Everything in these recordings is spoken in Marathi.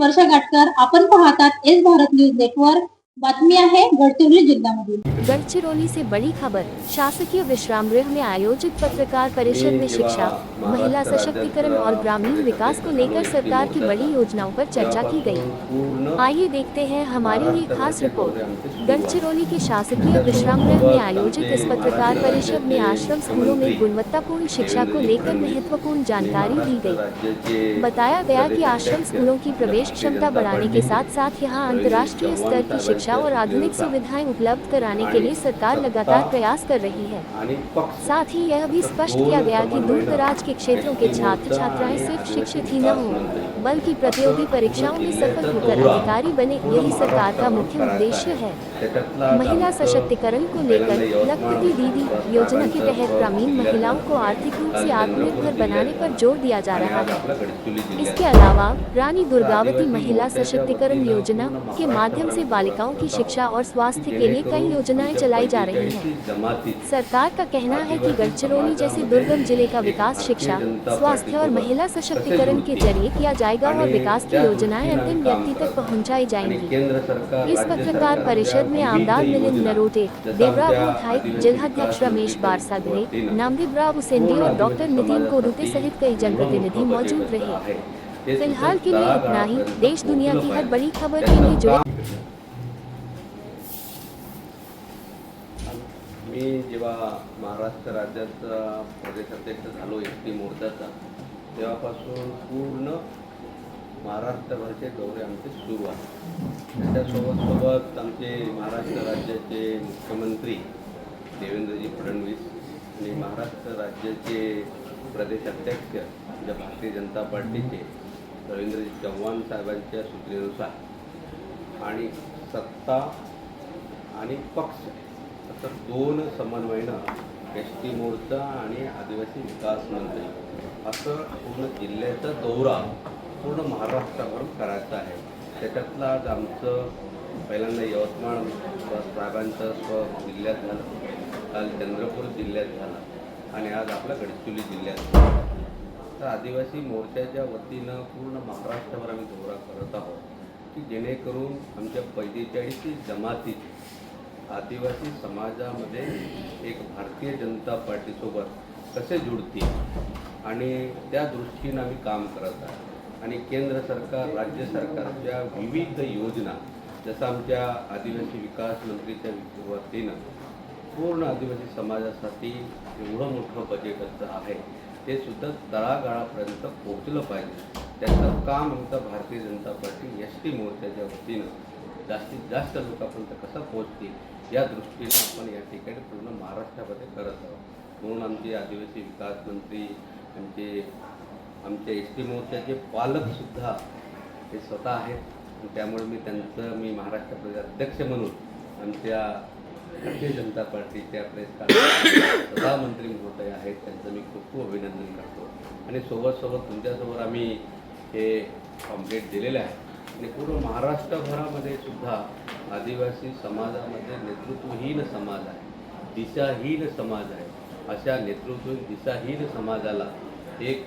वर्षा गाटकर. आपण पाहतात एस भारत न्यूज नेटवर्क. बातमी आहे गडचिरोली जिल्ह्यामधील. गडचिरोली से बड़ी खबर। शासकीय विश्राम गृह में आयोजित पत्रकार परिषद में शिक्षा, महिला सशक्तिकरण और ग्रामीण विकास को लेकर सरकार की बड़ी योजनाओं पर चर्चा की गई। आइए देखते हैं हमारी ये खास रिपोर्ट। गडचिरोली के शासकीय विश्राम गृह में आयोजित इस पत्रकार परिषद में आश्रम स्कूलों में गुणवत्तापूर्ण शिक्षा को लेकर महत्वपूर्ण जानकारी दी गई। बताया गया कि आश्रम स्कूलों की प्रवेश क्षमता बढ़ाने के साथ साथ यहाँ अंतर्राष्ट्रीय स्तर की शिक्षा और आधुनिक सुविधाएं उपलब्ध कराने के लिए सरकार लगातार प्रयास कर रही है। साथ ही यह भी स्पष्ट किया गया कि दूर दराज के क्षेत्रों के छात्र छात्राएं सिर्फ शिक्षित ही न हों, बल्कि प्रतियोगी परीक्षाओं में सफल होकर अधिकारी बने, यही सरकार का मुख्य उद्देश्य है। महिला सशक्तिकरण को लेकर लखपति दीदी योजना के तहत ग्रामीण महिलाओं को आर्थिक रूप से आत्मनिर्भर बनाने पर जोर दिया जा रहा है। इसके अलावा रानी दुर्गावती महिला सशक्तिकरण योजना के माध्यम से बालिकाओं की शिक्षा और स्वास्थ्य के लिए कई योजनाएं चलाई जा रही हैं। सरकार का कहना है कि गढ़चिरौली जैसे दुर्गम जिले का विकास शिक्षा, स्वास्थ्य और महिला सशक्तिकरण के जरिए किया जाएगा और विकास की योजनाएं अंतिम व्यक्ति तक पहुंचाई जाएंगी। इस पत्रकार परिषद में आमदार मिलिंद नरोटे, देवराव विधायक, जिलाध्यक्ष रमेश बारसागरे, नामदेवराव उसेंडी और डॉक्टर नितिन कोरुते सहित कई जनप्रतिनिधि मौजूद रहे। फिलहाल के लिए इतना ही। देश दुनिया की हर बड़ी खबर के लिए जुड़े। मी जेव्हा महाराष्ट्र राज्याचा प्रदेशाध्यक्ष झालो एसटी मोर्चाचा, तेव्हापासून पूर्ण महाराष्ट्रभरचे दौरे आमचे सुरू आहेत। त्याच्यासोबत आमचे महाराष्ट्र राज्याचे मुख्यमंत्री देवेंद्रजी फडणवीस आणि महाराष्ट्र राज्याचे प्रदेशाध्यक्ष ज्या भारतीय जनता पार्टीचे रवींद्रजी चव्हाण साहेबांच्या सूचनेनुसार आणि सत्ता आणि पक्ष असं दोन समन्वयनं एस टी मोर्चा आणि आदिवासी विकास मंत्री असं पूर्ण जिल्ह्याचा दौरा पूर्ण महाराष्ट्राभर करायचा आहे। त्याच्यातलं आज आमचं पहिल्यांदा यवतमाळ साहेबांचं जिल्ह्यात झालं, काल चंद्रपूर जिल्ह्यात झालं आणि आज आपला गडचिरोली जिल्ह्यात झालं। तर आदिवासी मोर्चाच्या वतीनं पूर्ण महाराष्ट्रभर आम्ही दौरा करत आहोत की जेणेकरून आमच्या 45 जमाती आदिवासी समाजामध्ये एक भारतीय जनता पार्टीसोबत कसे जुळतील आणि त्या दृष्टीनं आम्ही काम करत आहे। आणि केंद्र सरकार, राज्य सरकारच्या विविध योजना, जसं आमच्या आदिवासी विकास मंत्रीच्या वतीनं पूर्ण आदिवासी समाजासाठी एवढं मोठं बजेट असं आहे, ते सुद्धा तळागाळापर्यंत पोहोचलं पाहिजे। त्याचं काम आमचं Bharatiya Janata party S T मोर्चाच्या वतीनं जास्तीत जास्त लोकांपर्यंत कसं पोहोचतील या दृष्टीने आपण या ठिकाणी पूर्ण महाराष्ट्रामध्ये करत आहोत। म्हणून आमचे आदिवासी विकास मंत्री, आमचे एस टी मोर्चाचे पालकसुद्धा हे स्वतः आहेत। त्यामुळे मी महाराष्ट्र प्रदेश अध्यक्ष म्हणून आमच्या भारतीय जनता पार्टीच्या प्रेस प्रधानमंत्री महोदय आहेत, त्यांचं मी खूप खूप अभिनंदन करतो। आणि सोबत तुमच्यासोबत आम्ही हे कॉम्प्लेट दिलेलं आहे आणि पूर्ण महाराष्ट्रभरामध्ये सुद्धा आदिवासी समाजामध्ये नेतृत्वहीन समाज आहे, दिशाहीन समाज आहे। अशा नेतृत्वहीन दिशाहीन समाजाला एक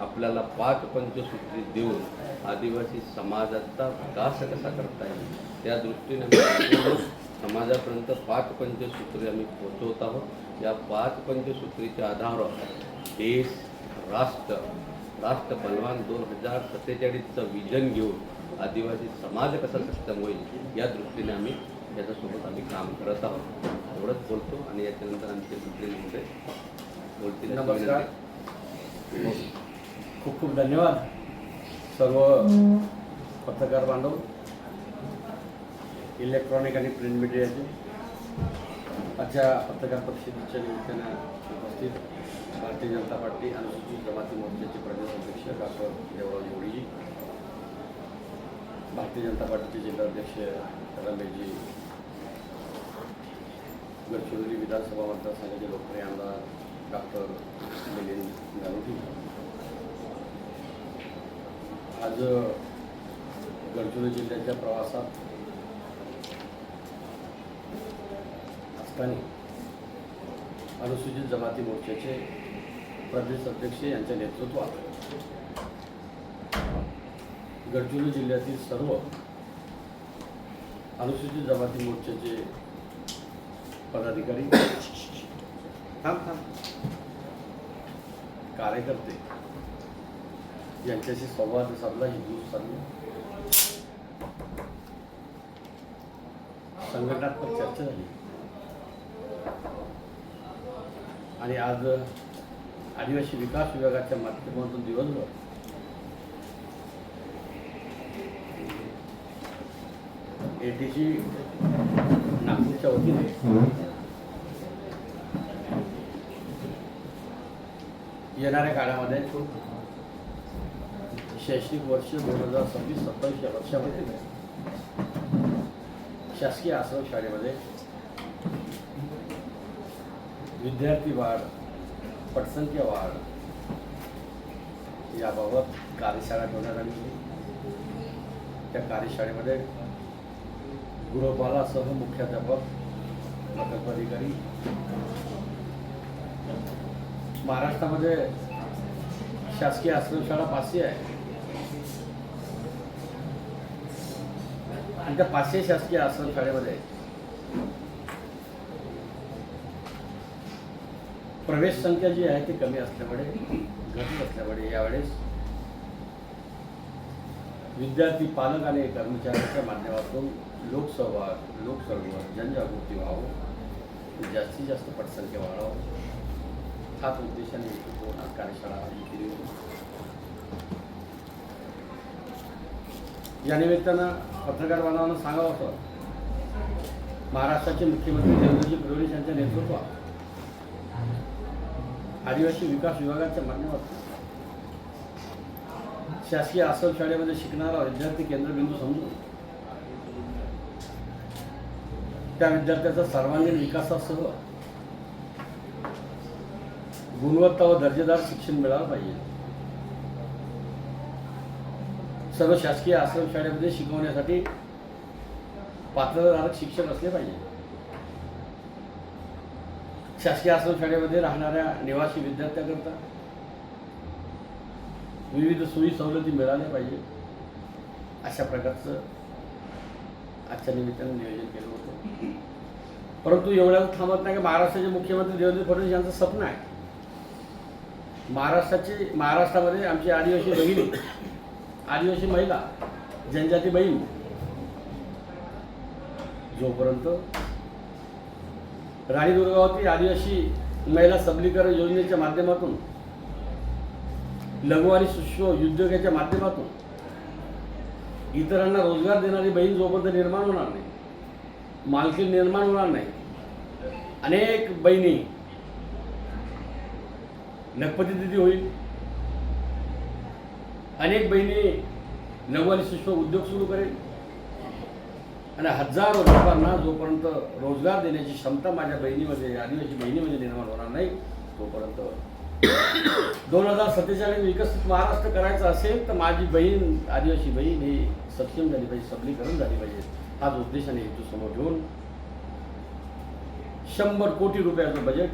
आपल्याला 5 पंचसूत्री देऊन आदिवासी समाजाचा विकास कसा करता येईल त्या दृष्टीने समाजापर्यंत 5 पंचसूत्री आम्ही पोहोचवत आहोत। या 5 पंचसूत्रीच्या आधारावर देश, राष्ट्र बलवान 2047चं विजन घेऊन आदिवासी समाज कसा सक्षम होईल या दृष्टीने आम्ही याच्यासोबत काम करत आहोत। एवढंच बोलतो आणि याच्यानंतर आमचे मंत्री महोदय बोलतील। नमस्कार, खूप खूप धन्यवाद सर्व पत्रकार बांधव, इलेक्ट्रॉनिक आणि प्रिंट मीडियाचे आजच्या पत्रकार परिषदेच्या निमित्तानं उपस्थित भारतीय जनता पार्टी अनुसूचित जमाती मोर्चाचे प्रदेशाध्यक्ष डॉक्टर देवराव जोडीजी, भारतीय जनता पार्टीचे जिल्हाध्यक्ष रमेशजी, गडचिरोली विधानसभा मतदारसंघाचे लोकप्रिय आमदार डॉक्टर मिलिंद नरोटे, आज गडचिरोली जिल्ह्याच्या प्रवासात असताना अनुसूचित जमाती मोर्चाचे प्रदेश अध्यक्ष यांच्या नेतृत्वात गडचिरोली जिल्ह्यातील सर्व अनुसूचित जमाती मोर्चाचे पदाधिकारी, कार्यकर्ते यांच्याशी संवाद साधला, ही दिवस चालली, संघटनात्मक चर्चा झाली आणि आज आदिवासी विकास विभागाच्या माध्यमातून दिवसभर ATC नागपूरच्या वतीने येणाऱ्या काळामध्ये शैक्षणिक वर्ष 2026-27 या वर्षामध्ये शासकीय आश्रम शाळेमध्ये विद्यार्थी वाढ, पटसंख्या वाढ याबाबत कार्यशाळा ठेवण्यात आली होती. त्या कार्यशाळेमध्ये गृहपालासह मुख्याध्यापक, प्रकल्प अधिकारी, महाराष्ट्रामध्ये शासकीय आश्रमशाळा 500 आहे आणि त्या 500 शासकीय आश्रमशाळेमध्ये प्रवेश संख्या जी आहे ती कमी असल्यामुळे, घटत असल्यामुळे यावेळेस विद्यार्थी, पालक आणि कर्मचाऱ्यांच्या माध्यमातून लोकसंवाद, लोकसंवाद, जनजागृती व्हावं, जास्तीत जास्त पटसंख्या वाढावं, हाच उद्देशाने आज कार्यशाळा केली होती. या निमित्तानं पत्रकार बांधवांना सांगावं असं, महाराष्ट्राचे मुख्यमंत्री देवेंद्रजी फडणवीस यांच्या नेतृत्वात आदिवासी विकास विभागाच्या माध्यमातून शासकीय आश्रमशाळेमध्ये शिकणारा विद्यार्थी केंद्रबिंदू समजून त्या विद्यार्थ्याचा सर्वांगीण विकासासह गुणवत्ता व दर्जेदार शिक्षण मिळालं पाहिजे. सर्व शासकीय आश्रमशाळेमध्ये शिकवण्यासाठी पात्रधारक शिक्षक असले पाहिजे. शासकीय आश्रमशाळेमध्ये राहणाऱ्या निवासी विद्यार्थ्यांकरता विविध सोयी सवलती मिळाल्या पाहिजे. अशा प्रकारचं आजच्या निमित्तानं नियोजन केलं होतं. परंतु एवढ्याच थांबत नाही की महाराष्ट्राचे मुख्यमंत्री देवेंद्र फडणवीस यांचं स्वप्न आहे महाराष्ट्रामध्ये आमची आदिवासी बहिणी, आदिवासी महिला, जनजाती बहीण जोपर्यंत राणी दुर्गावती आदिवासी महिला सबलीकरण योजनेच्या माध्यमातून, लघु आणि सूक्ष्म उद्योगाच्या माध्यमातून इतरांना रोजगार देणारी बहीण जोपर्यंत निर्माण होणार नाही, मालकी निर्माण होणार नाही, अनेक बहिणी लखपती दिदी होईल, अनेक बहिणी लघु आणि सूक्ष्म उद्योग सुरू करेल आणि हजारो लोकांना जोपर्यंत रोजगार देण्याची क्षमता माझ्या बहिणीमध्ये, आदिवासी बहिणीमध्ये निर्माण होणार नाही, तोपर्यंत 2047 विकसित महाराष्ट्र करायचा असेल तर माझी बहीण, आदिवासी बहीण ही सक्षम झाली पाहिजे, सबलीकरण झाली पाहिजे. हाच उद्देशाने हेतू समोर घेऊन 100 कोटी रुपयाचं बजेट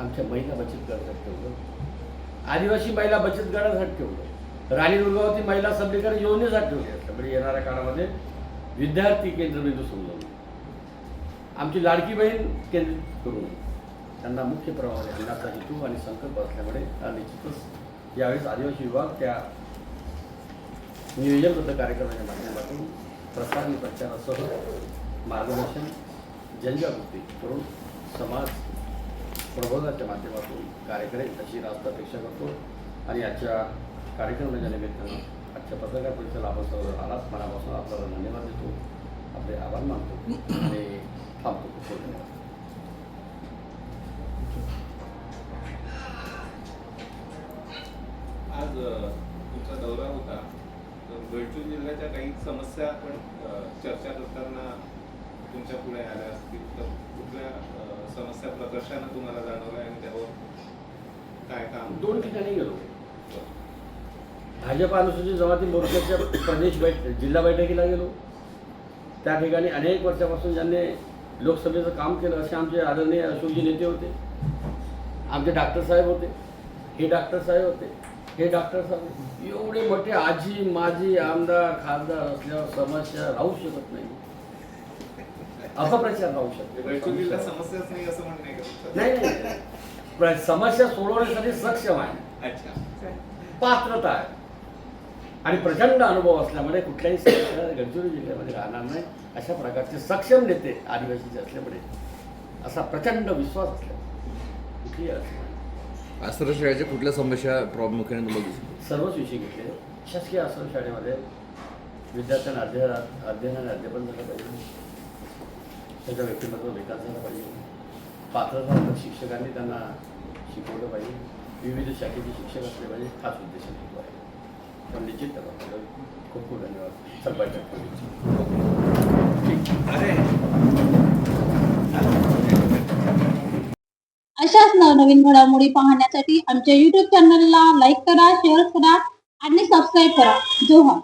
आमच्या महिला बचत गटासाठी ठेवलं, आदिवासी महिला बचत गटासाठी ठेवलं, राणी दुर्गावती महिला सबलीकरण योजनेसाठी ठेवले. त्यामुळे येणाऱ्या काळामध्ये विद्यार्थी केंद्रबिंदू समजून आमची लाडकी बहीण केंद्रित करून त्यांना मुख्य प्रवाहाने आणण्याचा हेतू आणि संकल्प असल्यामुळे निश्चितच यावेळेस आदिवासी विभाग त्या नियोजनबद्ध कार्यक्रमाच्या माध्यमातून प्रसार आणि प्रचारासह मार्गदर्शन, जनजागृती करून समाज प्रबोधनाच्या माध्यमातून कार्य करेल अशी रास्त अपेक्षा करतो. आणि आजच्या कार्यक्रमाच्या निमित्तानं आजच्या पत्रकार परिषदेला आपण सर्व आलाच मनापासून आपल्याला धन्यवाद देतो, आपले आभार मानतो आणि थांबतो. खूप धन्यवाद. आज तुमचा दौरा होता, तर गडचिरोली जिल्ह्याच्या काही समस्या आपण चर्चा करताना तुमच्या पुढे आल्या असतील, तर कुठल्या समस्या प्रकर्षानं तुम्हाला जाणवल्या आणि त्यावर काय काम? 2 ठिकाणी गेलो. भाजप अनुसूचित जमाती मोर्चाच्या जिल्हा बैठकीला गेलो. त्या ठिकाणी अनेक वर्षापासून ज्यांनी लोकसभेचं काम केलं असे आमचे आदरणीय अशोकजी नेते होते, आमचे डॉक्टर साहेब होते, हे डॉक्टर साहेब होते, हे डॉक्टर साहेब एवढे मोठे आजी माजी आमदार खासदार असल्यावर समस्या राहू शकत नाही, अपप्रचार राहू गडचिरोलीला शकतो. समस्याच नाही असं म्हणणं आहे का तुमचं? नाही समस्या सोडवण्यासाठी सक्षम आहे, अच्छा. पात्रता आहे आणि प्रचंड अनुभव असल्यामुळे कुठल्याही समस्या गडचिरोली जिल्ह्यामध्ये राहणार नाही. अशा प्रकारचे सक्षम नेते आदिवासीचे असल्यामुळे असा प्रचंड विश्वास असल्यामुळे कुठलीही अडचण नाही. आश्रमशाळेच्या कुठल्या समस्या प्रामुख्याने तुम्हाला दिसतात? सर्वच विषय घेतले. शासकीय आश्रमशाळेमध्ये विद्यार्थ्यांना अध्ययन आणि अध्यापन झालं पाहिजे, त्याचा व्यक्तिमत्व विकास झाला पाहिजे, पात्रता शिक्षकांनी त्यांना शिकवलं पाहिजे, विविध शाखेचे शिक्षक असले पाहिजे, हाच उद्देश आहे. पण निश्चित करा. खूप खूप धन्यवाद सर्वांच्या. अशाच नवनवीन घडामोडी पाहण्यासाठी आमच्या YouTube चॅनलला लाईक करा, शेअर करा आणि सबस्क्राईब करा. जोहार.